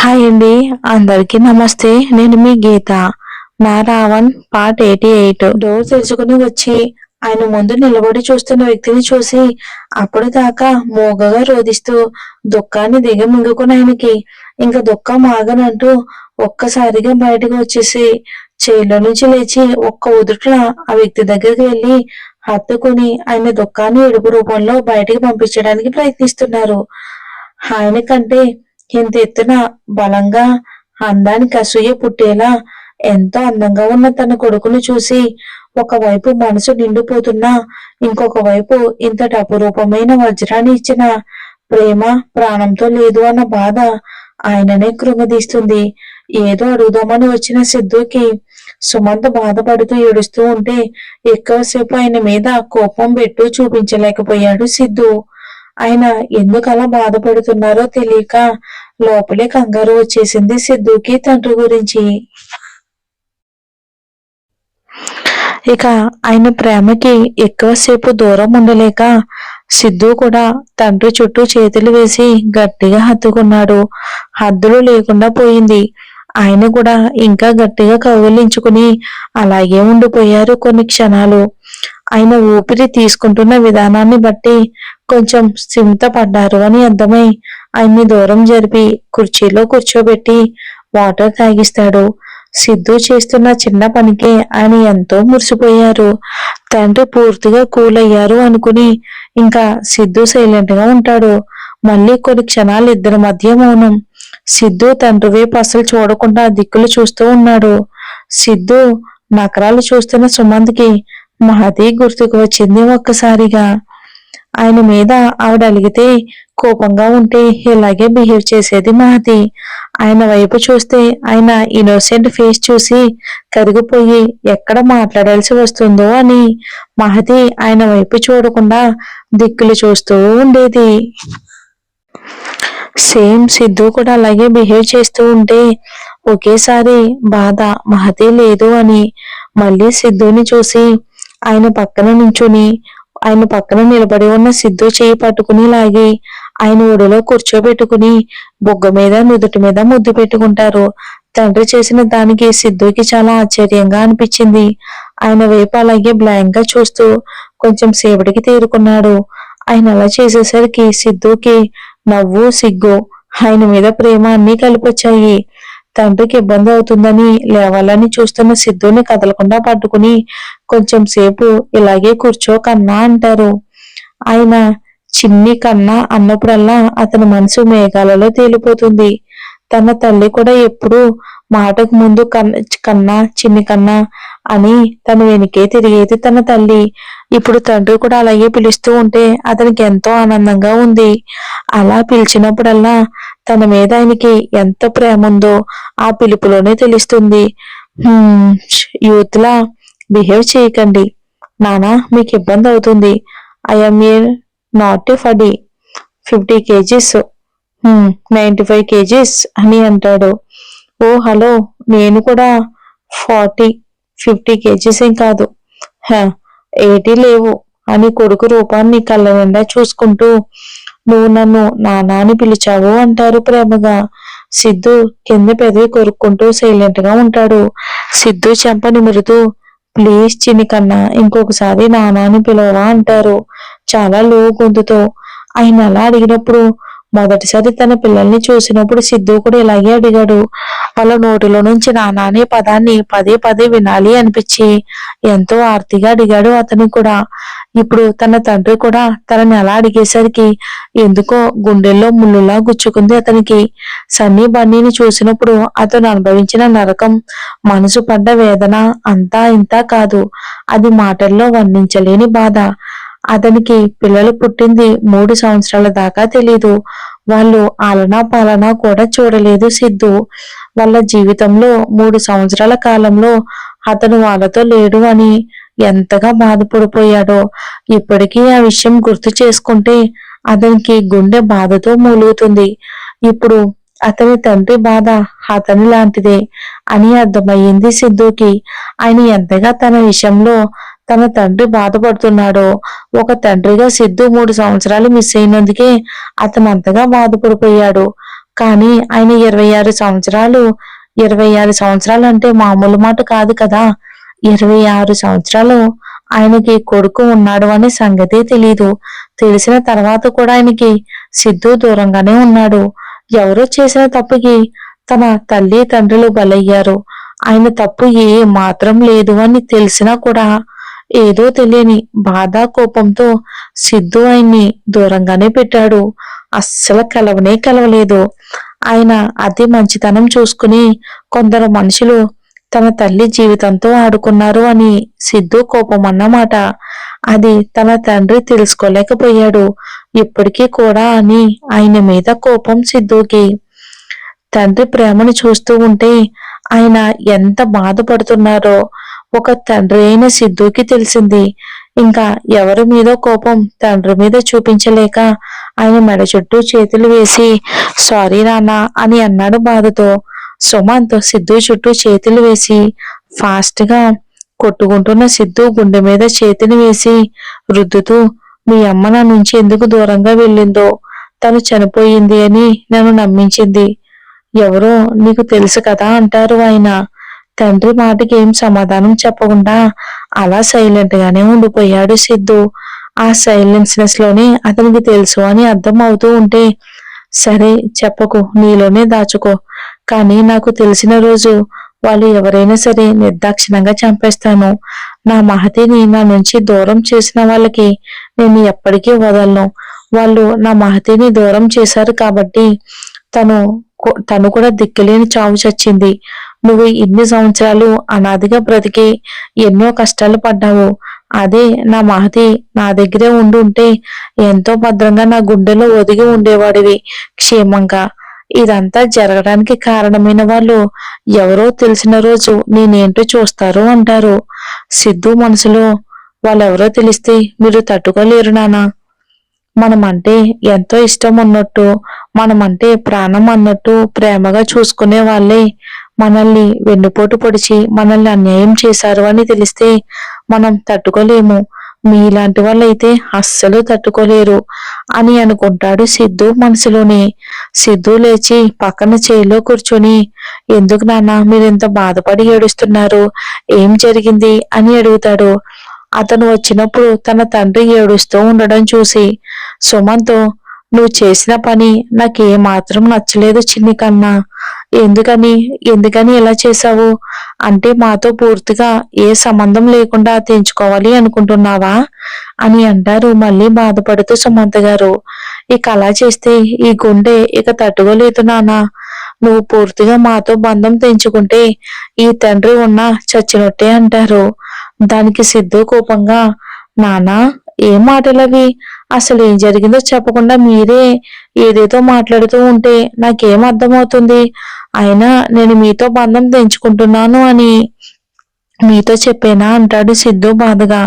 Hi అండి. అందరికీ నమస్తే. నేను మీ గీత. నా రావణ్ పార్ట్ 88. డోర్ తెరుచుకుని వచ్చి ఆయన ముందు నిలబడి చూస్తున్న వ్యక్తిని చూసి అప్పటిదాకా మూగగా రోదిస్తూ దుఃఖాన్ని దిగమింగుకుని ఆయనకి ఇంకా దుఃఖం ఆగనంటూ ఒక్కసారిగా బయటకు వచ్చేసి చైర్లో నుంచి లేచి ఒక్క ఉదుట్ల ఆ వ్యక్తి దగ్గరికి వెళ్ళి హత్తుకుని ఆయన దుఃఖాన్ని ఏడుపు రూపంలో బయటికి పంపించడానికి ప్రయత్నిస్తున్నారు. ఆయన కంటే ఇంత ఎత్తున బలంగా అందానికి అసూయ పుట్టేలా ఎంతో అందంగా ఉన్న తన కొడుకును చూసి ఒకవైపు మనసు నిండిపోతున్నా ఇంకొక వైపు ఇంతటి అపురూపమైన వజ్రాన్ని ఇచ్చిన ప్రేమ ప్రాణంతో లేదు అన్న బాధ ఆయననే కృంగదీస్తుంది. ఏదో అడుగుదామని వచ్చిన సిద్ధుకి సుమంత్ బాధపడుతూ ఏడుస్తూ ఉంటే ఎక్కువసేపు ఆయన మీద కోపం పెట్టు చూపించలేకపోయాడు సిద్ధు. ఆయన ఎందుకు అలా బాధపడుతున్నారో తెలియక లోపలే కంగారు వచ్చేసింది సిద్ధుకి తండ్రి గురించి. ఇక ఆయన ప్రేమకి ఎక్కువసేపు దూరం ఉండలేక సిద్ధు కూడా తండ్రి చుట్టూ చేతులు వేసి గట్టిగా హత్తుకున్నాడు. హద్దులు లేకుండా పోయింది. ఆయన కూడా ఇంకా గట్టిగా కౌగిలించుకుని అలాగే ఉండిపోయారు కొన్ని క్షణాలు. ఆయన ఊపిరి తీసుకుంటున్న విధానాన్ని బట్టి కొంచెం స్థిమిత పడ్డారు అని అర్థమై ఆయన్ని దూరం జరిపి కుర్చీలో కూర్చోబెట్టి వాటర్ తాగిస్తాడు. సిద్ధు చేస్తున్న చిన్న పనికే ఆయన ఎంతో మురిసిపోయారు. తండ్రి పూర్తిగా కూల్ అయ్యారు అనుకుని ఇంకా సిద్ధు సైలెంట్ గా ఉంటాడు. మళ్ళీ కొన్ని క్షణాలు ఇద్దరి మధ్య మౌనం. సిద్ధు తండ్రి వైపు అసలు చూడకుండా దిక్కులు చూస్తూ ఉన్నాడు. సిద్ధు నకరాలు చూస్తున్న సుమంత్కి మహతి గుర్తుకు వచ్చింది ఒక్కసారిగా. ఆయన మీద ఆవిడ అలిగితే కోపంగా ఉంటే ఇలాగే బిహేవ్ చేసేది మహతి. ఆయన వైపు చూస్తే ఆయన ఇన్నోసెంట్ ఫేస్ చూసి కరిగిపోయి ఎక్కడ మాట్లాడాల్సి వస్తుందో అని మహతి ఆయన వైపు చూడకుండా దిక్కులు చూస్తూ ఉండేది. సేమ్ సిద్ధు కూడా అలాగే బిహేవ్ చేస్తూ ఉంటే ఒకేసారి బాధ మహతి లేదు అని మళ్ళీ సిద్ధుని చూసి ఆయన పక్కన నిలబడి ఉన్న సిద్ధు చేయి పట్టుకుని లాగి ఆయన ఒడిలో కూర్చోబెట్టుకుని బొగ్గ మీద నుదుటి మీద ముద్దు పెట్టుకుంటారు. తండ్రి చేసిన దానికి సిద్ధుకి చాలా ఆశ్చర్యంగా అనిపించింది. ఆయన వైపు అలాగే బ్లాంక్ గా చూస్తూ కొంచెం సేపటికి తేరుకున్నాడు. ఆయన అలా చేసేసరికి సిద్ధుకి నవ్వు సిగ్గు ఆయన మీద ప్రేమ అన్నీ కలిపొచ్చాయి. తండ్రికి ఇబ్బంది అవుతుందని లేవాలని చూస్తున్న సిద్ధుని కదలకుండా పట్టుకుని కొంచెం సేపు ఇలాగే కూర్చో కన్నా అంటారు. ఆయన చిన్ని కన్నా అన్నప్పుడల్లా అతని మనసు మేఘాలలో తేలిపోతుంది. తన తల్లి కూడా ఎప్పుడు మాటకు ముందు కన్నా చిన్ని కన్నా అని తన వెనుకే తిరిగేది తన తల్లి. ఇప్పుడు తండ్రి కూడా అలాగే పిలుస్తూ ఉంటే అతనికి ఎంతో ఆనందంగా ఉంది. అలా పిలిచినప్పుడల్లా తన మీద ఆయనకి ఎంత ప్రేమ ఉందో ఆ పిలుపులోనే తెలుస్తుంది. యూత్ లా బిహేవ్ చేయకండి నానా, మీకు ఇబ్బంది అవుతుంది. I'm a not a ఫడీ 50 kgs 95 kgs అని అంటాడు. ఓ హలో, నేను కూడా 50 kgs ఏం కాదు 80 లేవు అని కొడుకు రూపాన్ని కళ్ళ నిండా చూసుకుంటూ నువ్వు నన్ను నానా అని పిలిచావు అంటారు ప్రేమగా. సిద్ధు కింద పెదవి కొరుక్కుంటూ సైలెంట్ గా ఉంటాడు. సిద్ధు చెంప నిమురుతూ ప్లీజ్ చిన్ని కన్నా ఇంకొకసారి నానా అని పిలవవా అంటారు చాలా లో గొంతుతో. ఆయన అలా అడిగినప్పుడు మొదటిసారి తన పిల్లల్ని చూసినప్పుడు సిద్ధు కూడా ఇలాగే అడిగాడు. వాళ్ళ నోటిలో నుంచి నానా అనే పదాన్ని పదే పదే వినాలి అనిపించి ఎంతో ఆర్తిగా అడిగాడు అతను కూడా. ఇప్పుడు తన తండ్రి కూడా తనని అలా అడిగేసరికి ఎందుకో గుండెల్లో ముళ్ళులా గుచ్చుకుంది అతనికి. సన్నీ బన్నీని చూసినప్పుడు అతను అనుభవించిన నరకం, మనసు పడ్డ వేదన అంతా ఇంతా కాదు. అది మాటల్లో వర్ణించలేని బాధ. అతనికి పిల్లలు పుట్టింది 3 సంవత్సరాల దాకా తెలీదు. వాళ్ళు ఆలనా పాలనా కూడా చూడలేదు సిద్ధు. వాళ్ళ జీవితంలో 3 సంవత్సరాల కాలంలో అతను వాళ్ళతో లేడు అని ఎంతగా బాధపడిపోయాడో. ఇప్పటికీ ఆ విషయం గుర్తు చేసుకుంటే అతనికి గుండె బాధతో మూలుగుతుంది. ఇప్పుడు అతని తండ్రి బాధ అతని లాంటిదే అని అర్థమయ్యింది సిద్ధుకి. ఆయన ఎంతగా తన విషయంలో తన తండ్రి బాధపడుతున్నాడో. ఒక తండ్రిగా సిద్ధు 3 సంవత్సరాలు మిస్ అయినందుకే అతను అంతగా బాధపడిపోయాడు. కానీ ఆయన 26 సంవత్సరాలు, 26 సంవత్సరాలు అంటే మామూలు మాట కాదు కదా. 26 సంవత్సరాలు ఆయనకి కొడుకు ఉన్నాడు అనే సంగతి తెలీదు. తెలిసిన తర్వాత కూడా ఆయనకి సిద్ధు దూరంగానే ఉన్నాడు. ఎవరో చేసిన తప్పుకి తన తల్లి తండ్రులు బలయ్యారు. ఆయన తప్పు ఏ మాత్రం లేదు అని తెలిసినా కూడా ఏదో తెలియని బాధ, కోపంతో సిద్ధు ఆయన్ని దూరంగానే పెట్టాడు. అస్సలు కలవనే కలవలేదు. ఆయన అతి మంచితనం చూసుకుని కొందరు మనుషులు తన తల్లి జీవితంతో ఆడుకున్నారు అని సిద్ధు కోపం అన్నమాట. అది తన తండ్రి తెలుసుకోలేకపోయాడు ఇప్పటికీ కూడా అని ఆయన మీద కోపం సిద్ధుకి. తండ్రి ప్రేమను చూస్తూ ఉంటే ఆయన ఎంత బాధపడుతున్నారో ఒక తండ్రి అయిన సిద్ధుకి తెలిసింది. ఇంకా ఎవరి మీద కోపం తండ్రి మీద చూపించలేక ఆయన మెడ చుట్టూ చేతులు వేసి సారీ నాన్న అని అన్నాడు బాధతో. సుమంత్ సిద్ధు చుట్టూ చేతులు వేసి ఫాస్ట్ గా కొట్టుకుంటున్న సిద్ధు గుండె మీద చేతిని వేసి రుద్దుతూ, మీ అమ్మ నా నుంచి ఎందుకు దూరంగా వెళ్ళిందో, తను చనిపోయింది అని నన్ను నమ్మించింది. ఎవరో నీకు తెలుసు కదా అంటారు ఆయన. తండ్రి మాటకి ఏం సమాధానం చెప్పకుండా అలా సైలెంట్ గానే ఉండిపోయాడు సిద్ధు. ఆ సైలెన్స్నెస్ లోనే అతనికి తెలుసు అని అర్థం అవుతూ ఉంటే, సరే చెప్పకు, నీలోనే దాచుకో, కానీ నాకు తెలిసిన రోజు వాళ్ళు ఎవరైనా సరే నిర్దాక్షిణంగా చంపేస్తాను. నా మహతిని నా నుంచి దూరం చేసిన వాళ్ళకి నేను ఎప్పటికీ వదలను. వాళ్ళు నా మహతిని దూరం చేశారు కాబట్టి తను కూడా దిక్కులేని చావు చచ్చింది. నువ్వు ఇన్ని సంవత్సరాలు అనాదిగా బ్రతికి ఎన్నో కష్టాలు పడ్డావు. అదే నా మహతి నా దగ్గరే ఉంటే ఎంతో భద్రంగా నా గుండెలో ఒదిగి ఉండేవాడివి క్షేమంగా. ఇదంతా జరగడానికి కారణమైన వాళ్ళు ఎవరో తెలిసిన రోజు నేనేంటో చూస్తారు అంటారు. సిద్ధు మనసులో, వాళ్ళెవరో తెలిస్తే మీరు తట్టుకోలేరు నానా. మనమంటే ఎంతో ఇష్టం ఉన్నట్టు, మనమంటే ప్రాణం అన్నట్టు ప్రేమగా చూసుకునే వాళ్ళే మనల్ని వెన్నుపోటు పొడిచి మనల్ని అన్యాయం చేశారు అని తెలిస్తే మనం తట్టుకోలేము. మీలాంటి వాళ్ళైతే అస్సలు తట్టుకోలేరు అని అనుకుంటాడు సిద్ధు మనసులోనే. సిద్ధు లేచి పక్కన చైర్లో కూర్చొని, ఎందుకు నాన్న మీరింత బాధపడి ఏడుస్తున్నారు, ఏం జరిగింది అని అడుగుతాడు. అతను వచ్చినప్పుడు తన తండ్రి ఏడుస్తూ ఉండడం చూసి సుమంత్, నువ్వు చేసిన పని నాకే మాత్రం నచ్చలేదు చిన్ని కన్నా. ఎందుకని ఇలా చేశావు? అంటే మాతో పూర్తిగా ఏ సంబంధం లేకుండా తెంచుకోవాలి అనుకుంటున్నావా అని అంటారు మళ్ళీ బాధపడుతూ సుమంత్ గారు. ఇక అలా చేస్తే ఈ గుండె ఇక తట్టుకోలేదు నాన్న. నువ్వు పూర్తిగా మాతో బంధం తెంచుకుంటే ఈ తండ్రి ఉన్నా చచ్చినట్టే అంటారు. దానికి సిద్ధు కోపంగా, నానా ఏం మాటలవి, అసలు ఏం జరిగిందో చెప్పకుండా మీరే ఏదేదో మాట్లాడుతూ ఉంటే నాకేం అర్థమవుతుంది? అయినా నేను మీతో బంధం తెంచుకుంటున్నాను అని మీతో చెప్పేనా అంటాడు సిద్ధు బాధగా.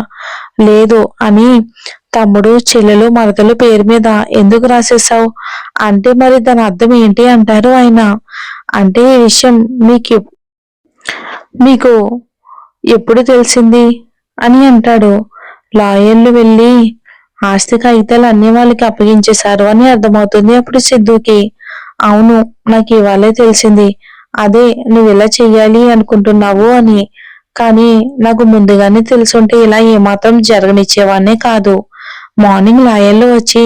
లేదు అని తమ్ముడు, చెల్లెలు, మరదలు పేరు మీద ఎందుకు రాసేసావు అంటే మరి దాని అర్థం ఏంటి అంటారు ఆయన. అంటే ఈ విషయం మీకు ఎప్పుడు తెలిసింది అని అంటాడు. లాయర్లు వెళ్ళి ఆస్తి కాగితాలు అన్ని వాళ్ళకి అప్పగించేశారు అని అర్థమవుతుంది అప్పుడు సిద్ధుకి. అవును, నాకు ఇవాళే తెలిసింది. అదే నువ్వు ఇలా చెయ్యాలి అనుకుంటున్నావు అని. కానీ నాకు ముందుగానే తెలుసుంటే ఇలా ఏమాత్రం జరగనిచ్చేవాన్నే కాదు. మార్నింగ్ లాయర్లు వచ్చి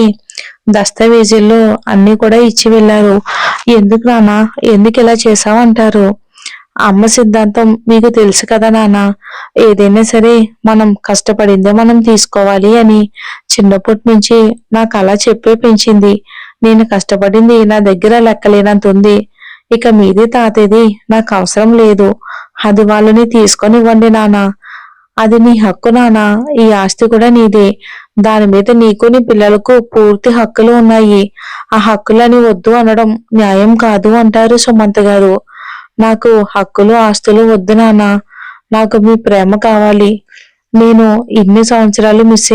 దస్తావేజీల్లో అన్ని కూడా ఇచ్చి వెళ్ళారు. ఎందుకు నాన్న, ఎందుకు ఇలా చేసావు అంటారు. అమ్మ సిద్ధాంతం మీకు తెలుసు కదా నాన్న, ఏదైనా సరే మనం కష్టపడిందే మనం తీసుకోవాలి అని చిన్నప్పటి నుంచి నాకు అలా చెప్పే పెంచింది. నేను కష్టపడింది నా దగ్గర లెక్కలేనంత ఉంది. ఇక మీది తాతేది నాకు అవసరం లేదు. అది వాళ్ళని తీసుకొని ఇవ్వండి నాన్న. అది నీ హక్కు నాన్న. ఈ ఆస్తి కూడా నీదే. దాని మీద నీకు నీ పిల్లలకు పూర్తి హక్కులు ఉన్నాయి. ఆ హక్కులని వద్దు అనడం న్యాయం కాదు అంటారు సుమంత్ గారు. నాకు హక్కులు ఆస్తులు వద్దు నాన్న, నాకు మీ ప్రేమ కావాలి. నేను ఇన్ని సంవత్సరాలు మిస్